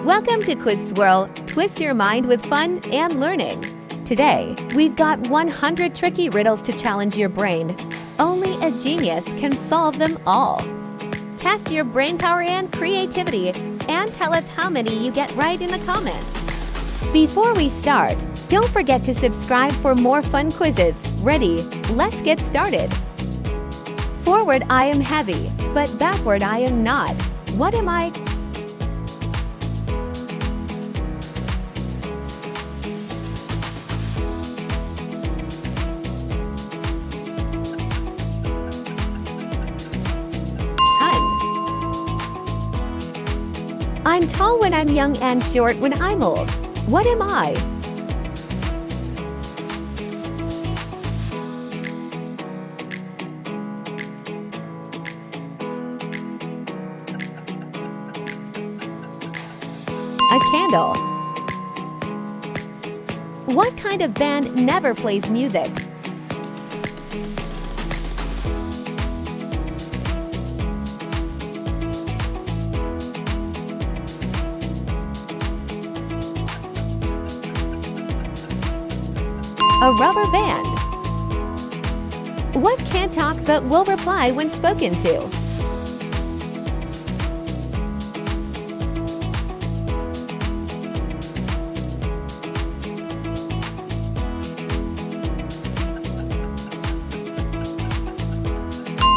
Welcome to QuizSwirl. Twist your mind with fun and learning. Today, we've got 100 tricky riddles to challenge your brain. Only a genius can solve them all. Test your brain power and creativity, and tell us how many you get right in the comments. Before we start, don't forget to subscribe for more fun quizzes. Ready? Let's get started. Forward, I am heavy, but backward, I am not. What am I? I'm tall when I'm young and short when I'm old. What am I? A candle. What kind of band never plays music? A rubber band. What can't talk but will reply when spoken to?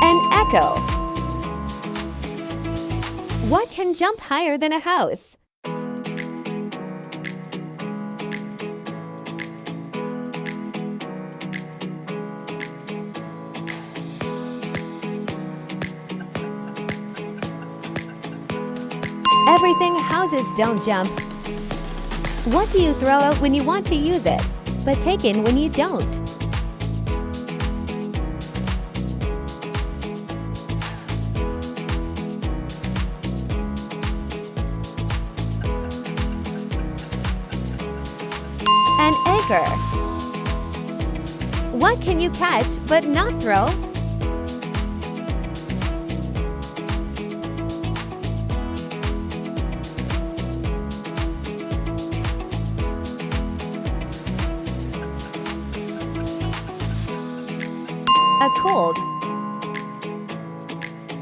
An echo. What can jump higher than a house? Everything houses don't jump. What do you throw out when you want to use it, but take in when you don't? An anchor. What can you catch but not throw? A cold.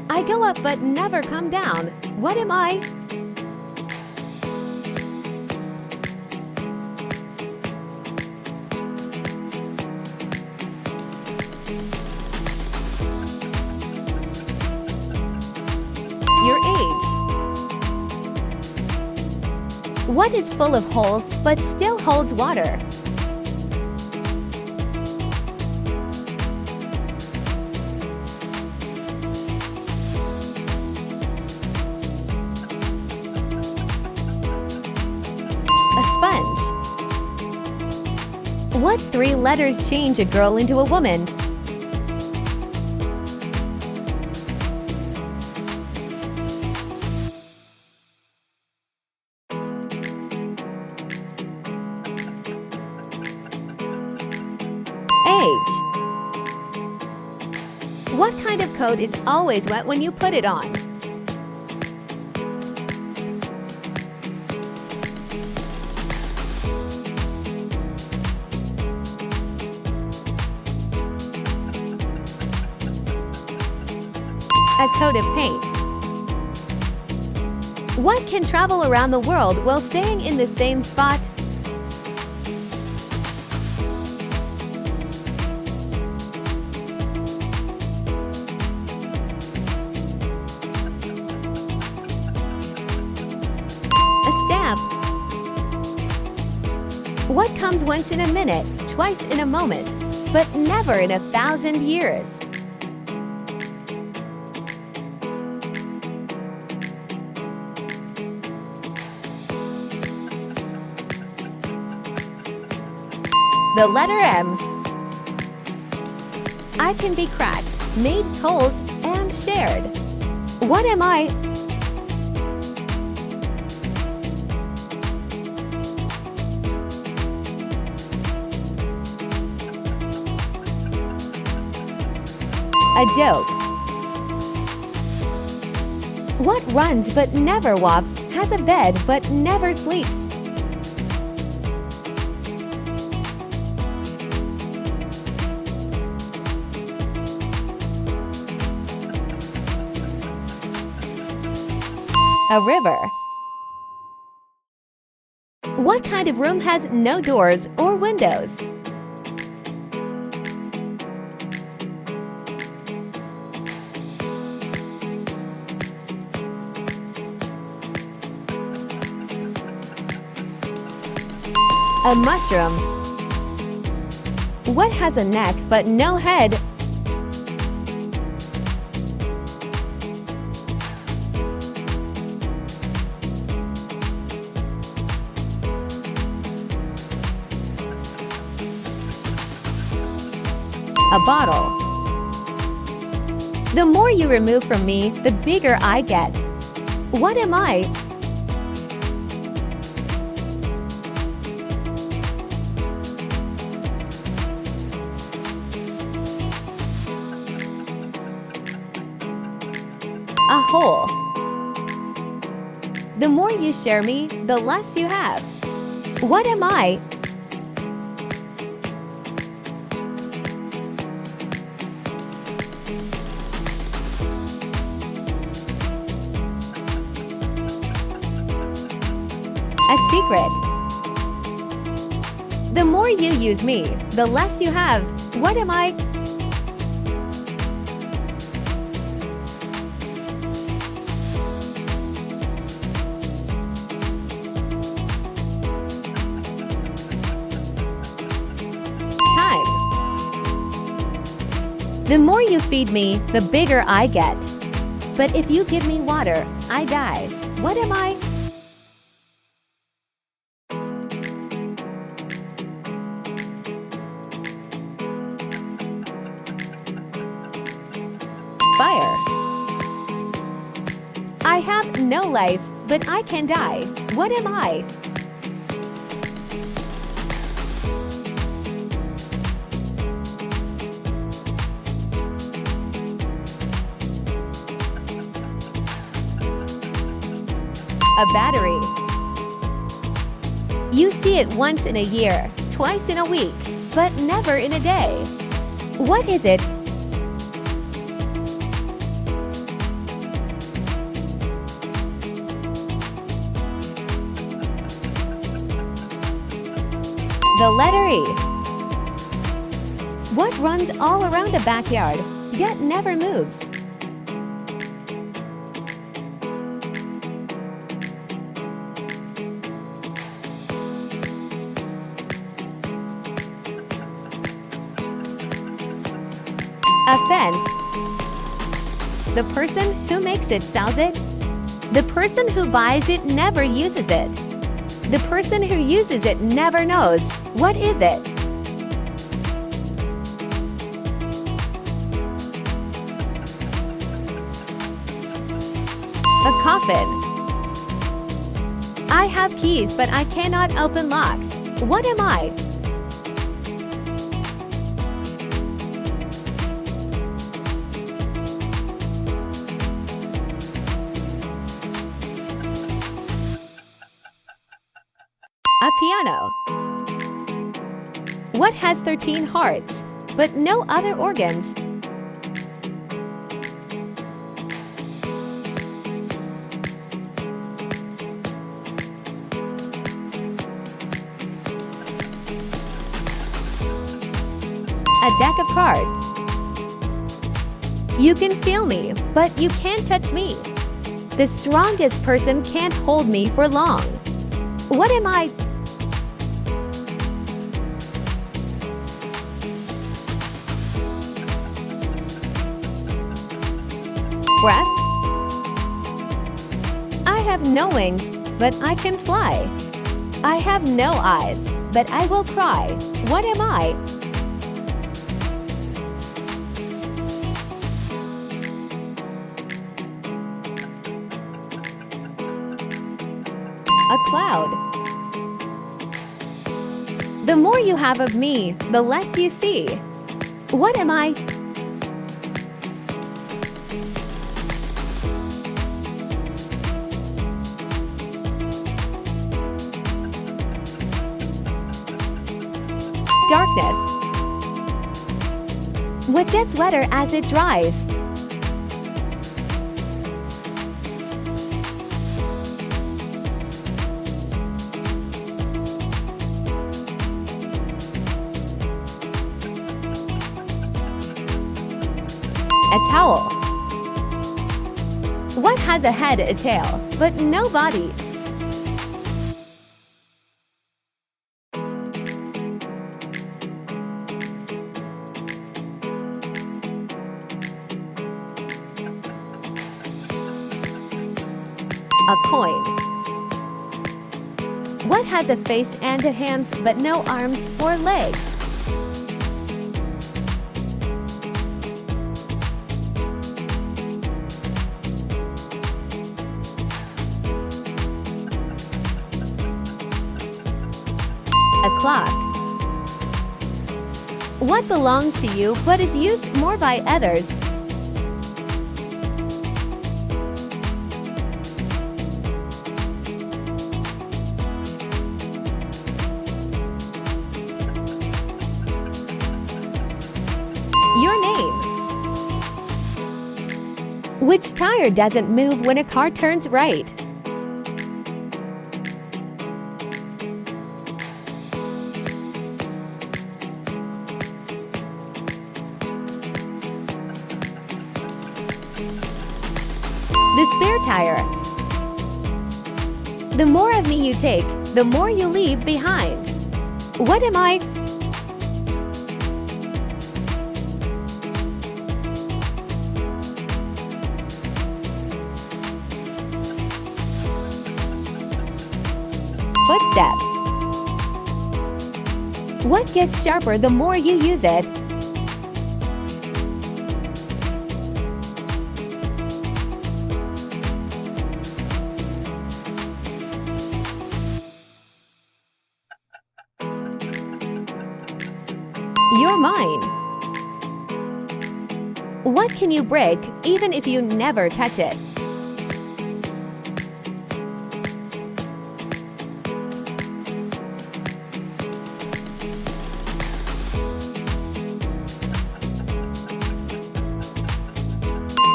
I go up but never come down. What am I? Your age. What is full of holes but still holds water? A sponge. What three letters change a girl into a woman? Age. What kind of coat is always wet when you put it on? A coat of paint. What can travel around the world while staying in the same spot? A stamp. What comes once in a minute, twice in a moment, but never in 1,000 years? The letter M. I can be cracked, made, told, and shared. What am I? A joke. What runs but never walks, has a bed but never sleeps? A river. What kind of room has no doors or windows? A mushroom. What has a neck but no head? A bottle. The more you remove from me, the bigger I get. What am I? A hole. The more you share me, the less you have. What am I? A secret. The more you use me, the less you have. What am I? Time. The more you feed me, the bigger I get. But if you give me water, I die. What am I? Fire. I have no life, but I can die. What am I? A battery. You see it once in a year, twice in a week, but never in a day. What is it? The letter E. What runs all around a backyard, yet never moves? A fence. The person who makes it sells it. The person who buys it never uses it. The person who uses it never knows. What is it? A coffin. I have keys, but I cannot open locks. What am I? A piano. What has 13 hearts, but no other organs? A deck of cards. You can feel me, but you can't touch me. The strongest person can't hold me for long. What am I? Breath. I have no wings, but I can fly. I have no eyes, but I will cry. What am I? A cloud. The more you have of me, the less you see. What am I? Darkness. What gets wetter as it dries? A towel. What has a head, a tail, but no body? A coin. What has a face and a hands, but no arms or legs? A clock. What belongs to you but is used more by others? Your name. Which tire doesn't move when a car turns right? The spare tire. The more of me you take, the more you leave behind. What am I? Footsteps. What gets sharper the more you use it? Your mind. What can you break even if you never touch it?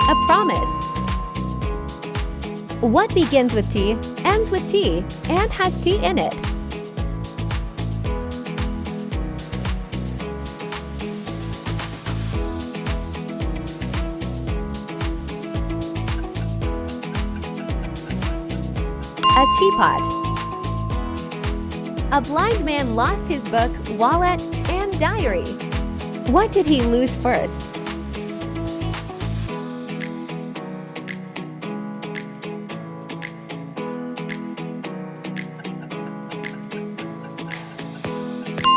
A promise. What begins with T, ends with T, and has T in it? A teapot. A blind man lost his book, wallet, and diary. What did he lose first?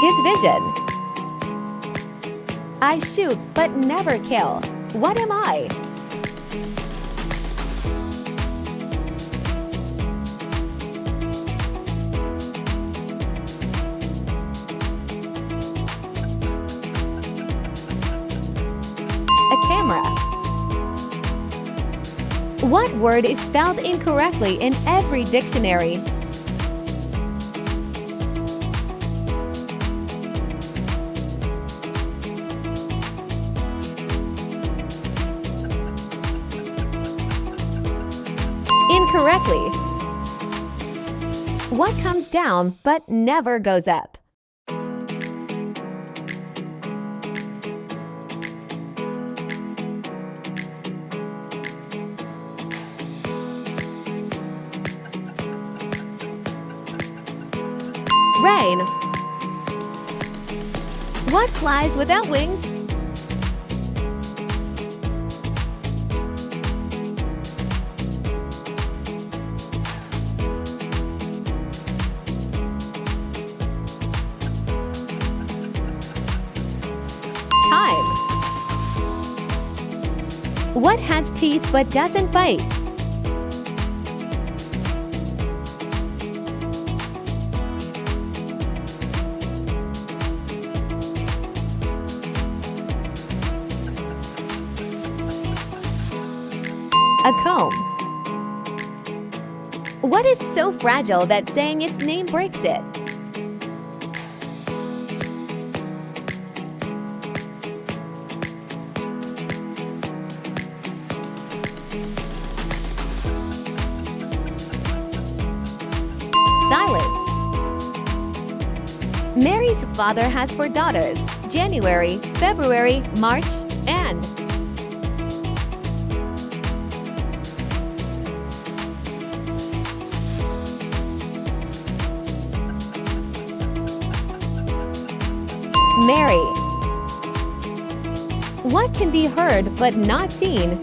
His vision. I shoot but never kill. What am I? A camera. What word is spelled incorrectly in every dictionary? Incorrectly. What comes down but never goes up? Rain. What flies without wings? Time. What has teeth but doesn't bite? A comb. What is so fragile that saying its name breaks it? Silence. Mary's father has 4 daughters: January, February, March, and Mary. What can be heard but not seen?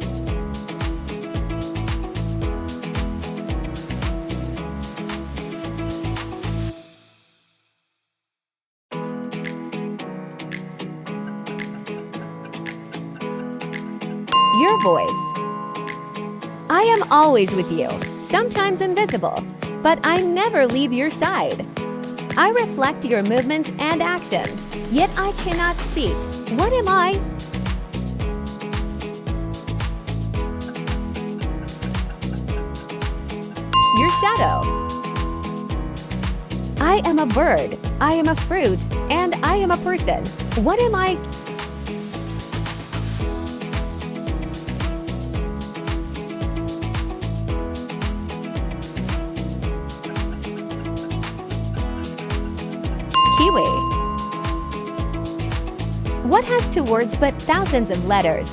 Your voice. I am always with you, sometimes invisible, but I never leave your side. I reflect your movements and actions, yet I cannot speak. What am I? Your shadow. I am a bird, I am a fruit, and I am a person. What am I? Kiwi. What has 2 words but thousands of letters?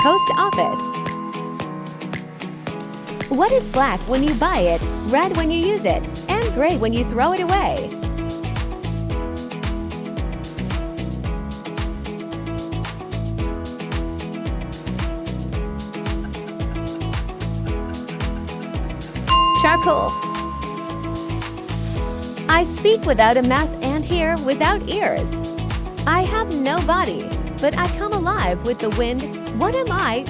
Post office. What is black when you buy it, red when you use it, and gray when you throw it away? Charcoal. I speak without a mouth and hear without ears. I have no body, but I come alive with the wind. What am I?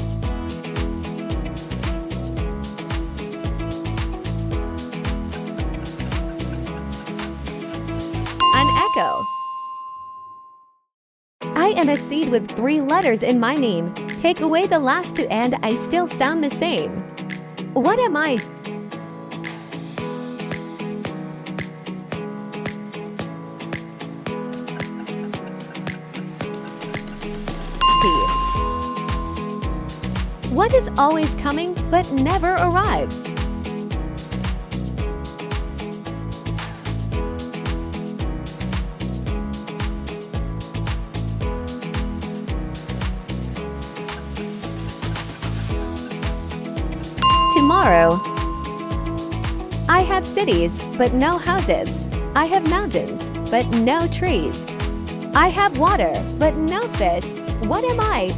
An echo. I am a seed with 3 letters in my name. Take away the last 2 and I still sound the same. What am I? What is always coming but never arrives? Tomorrow. I have cities but no houses. I have mountains but no trees. I have water but no fish. What am I?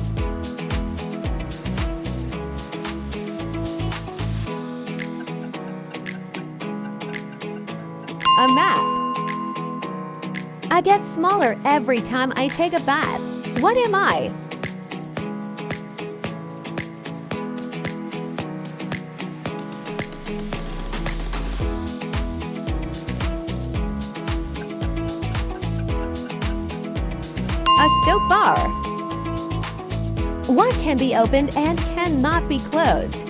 A map. I get smaller every time I take a bath. What am I? A soap bar. What can be opened and cannot be closed?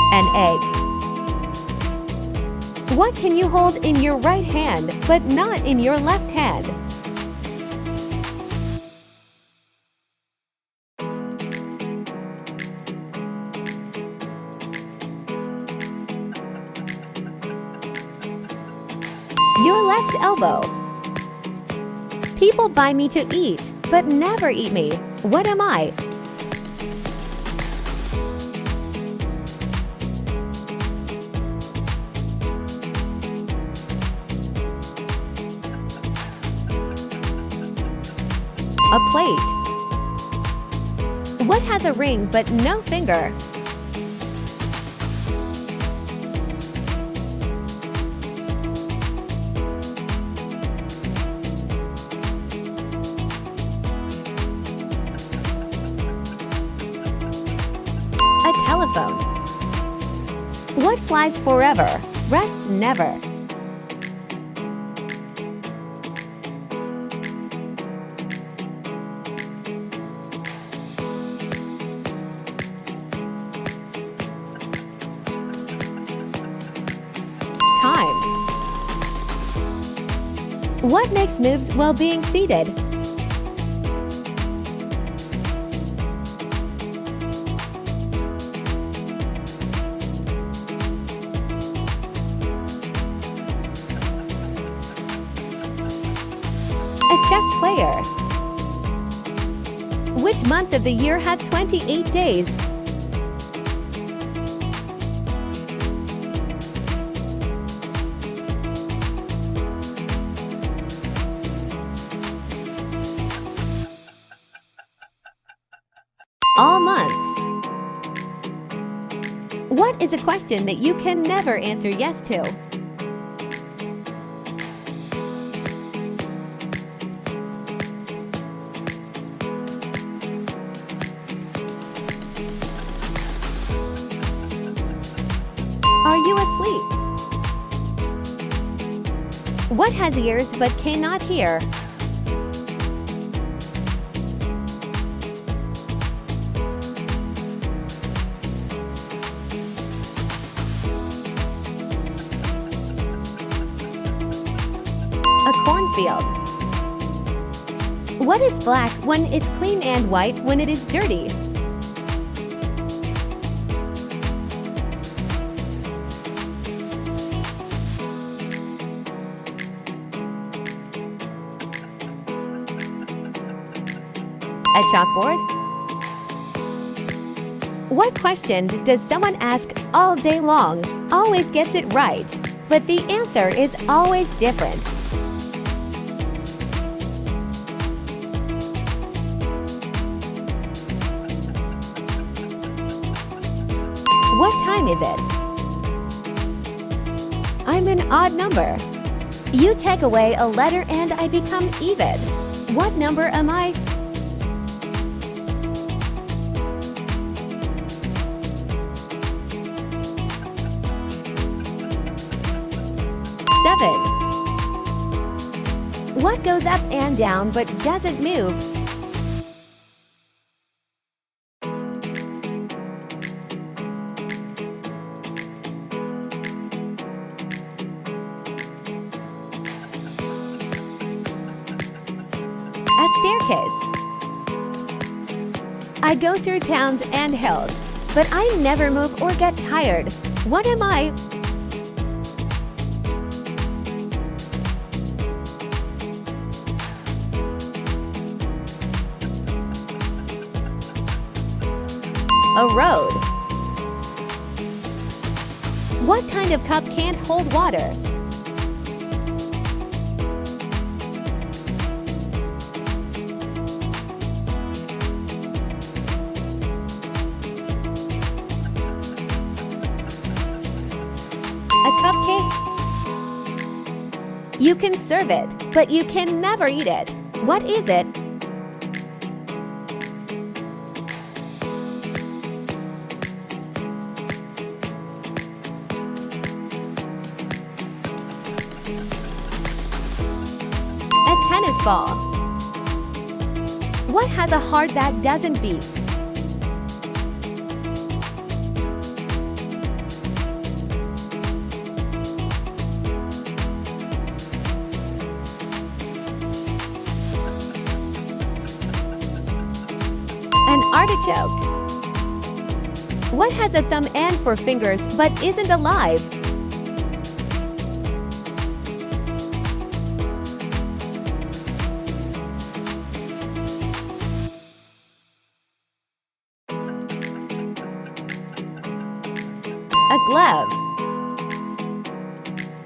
An egg. What can you hold in your right hand but not in your left hand? Your left elbow. People buy me to eat but never eat me. What am I? A plate. What has a ring but no finger? A telephone. What flies forever, rests never? What makes moves while being seated? A chess player. Which month of the year has 28 days? All months. What is a question that you can never answer yes to? Are you asleep? What has ears but cannot hear? A cornfield. What is black when it's clean and white when it is dirty? A chalkboard? What question does someone ask all day long, always gets it right, but the answer is always different? What time is it? I'm an odd number. You take away a letter and I become even. What number am I? Seven. What goes up and down but doesn't move? A staircase. I go through towns and hills, but I never move or get tired. What am I? A road. What kind of cup can't hold water? A cupcake? You can serve it, but you can never eat it. What is it? A tennis ball. What has a heart that doesn't beat? An artichoke. What has a thumb and 4 fingers but isn't alive? A glove.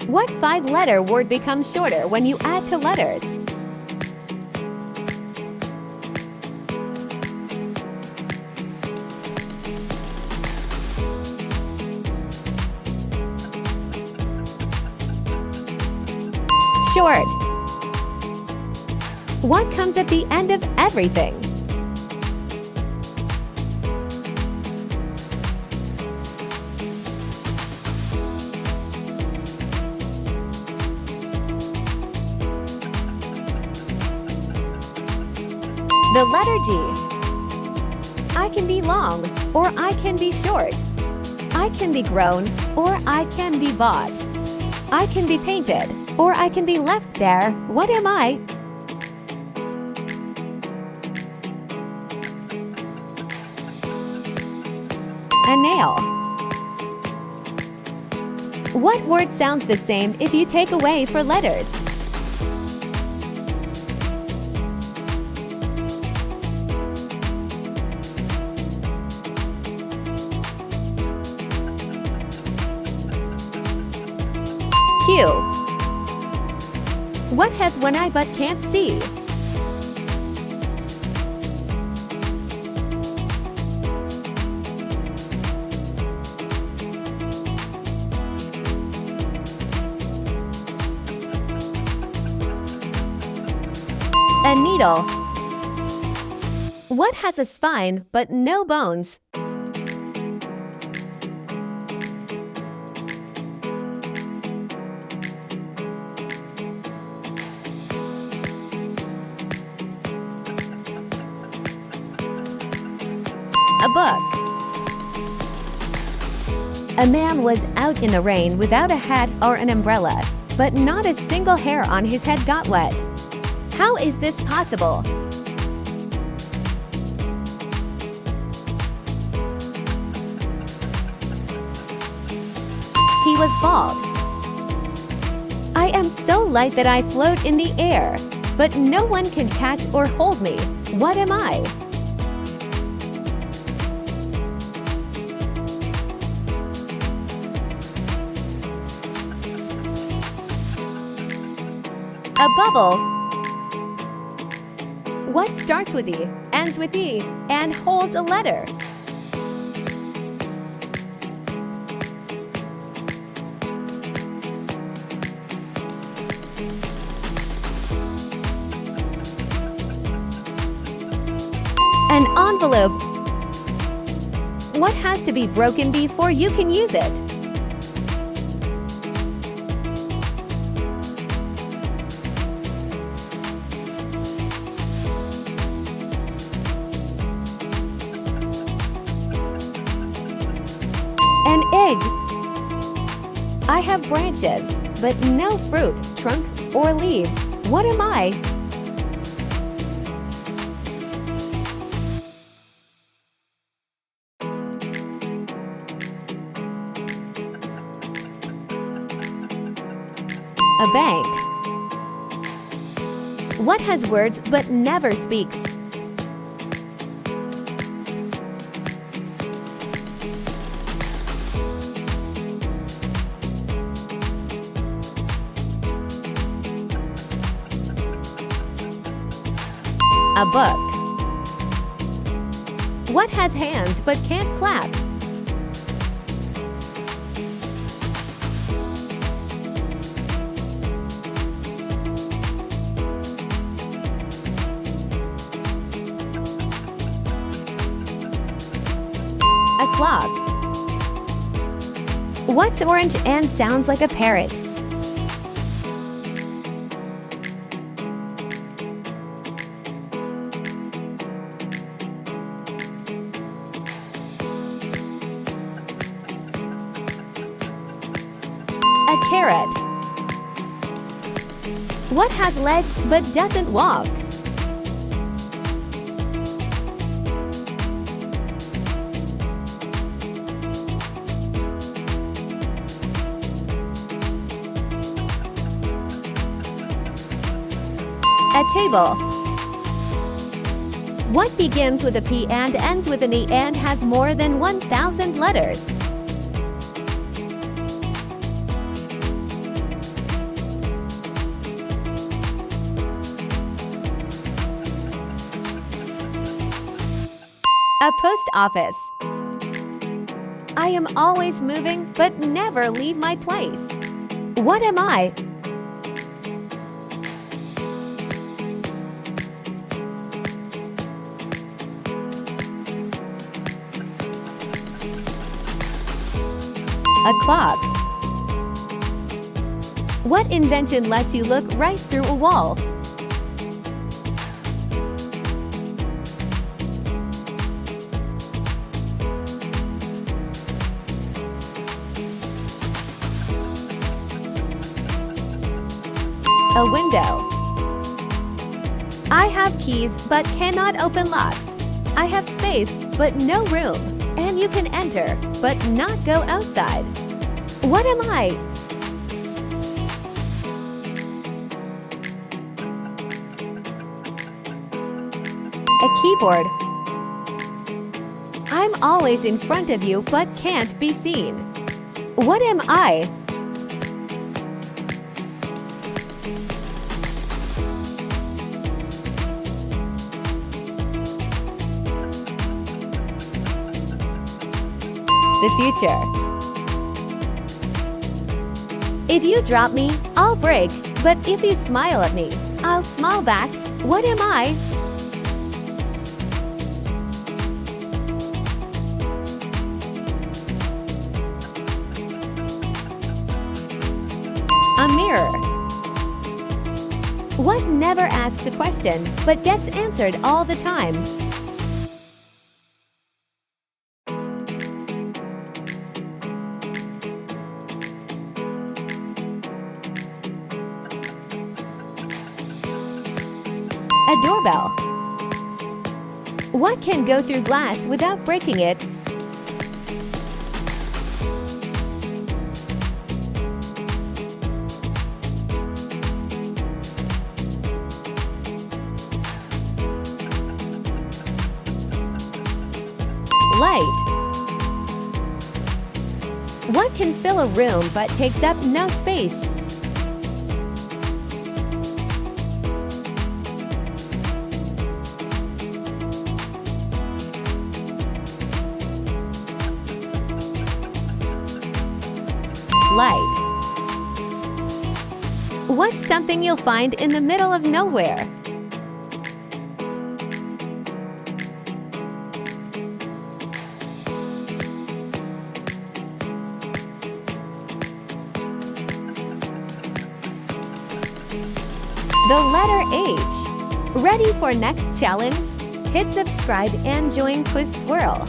What 5-letter word becomes shorter when you add 2 letters? Short. What comes at the end of everything? The letter G. I can be long, or I can be short. I can be grown, or I can be bought. I can be painted, Or I can be left there. What am I? A nail. What word sounds the same if you take away 4 letters? Q. What has one eye but can't see? A needle. What has a spine but no bones? A book. A man was out in the rain without a hat or an umbrella, but not a single hair on his head got wet. How is this possible? He was bald. I am so light that I float in the air, but no one can catch or hold me. What am I? A bubble. What starts with E, ends with E, and holds a letter? An envelope. What has to be broken before you can use it? An egg. I have branches, but no fruit, trunk, or leaves. What am I? A bank. What has words but never speaks? A book. What has hands but can't clap? A clock. What's orange and sounds like a parrot? A carrot. What has legs but doesn't walk? A table. What begins with a P and ends with an E and has more than 1,000 letters? A post office. I am always moving but never leave my place. What am I? A clock. What invention lets you look right through a wall? A window. I have keys but cannot open locks. I have space but no room. And you can enter but not go outside. What am I? A keyboard. I'm always in front of you but can't be seen. What am I? The future. If you drop me, I'll break, but if you smile at me, I'll smile back. What am I? A mirror. What never asks a question, but gets answered all the time? A doorbell. What can go through glass without breaking it? Light. What can fill a room but takes up no space? Light. What's something you'll find in the middle of nowhere? The letter H. Ready for next challenge? Hit subscribe and join QuizSwirl.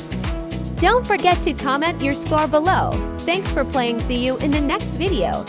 Don't forget to comment your score below. Thanks for playing. See you in the next video.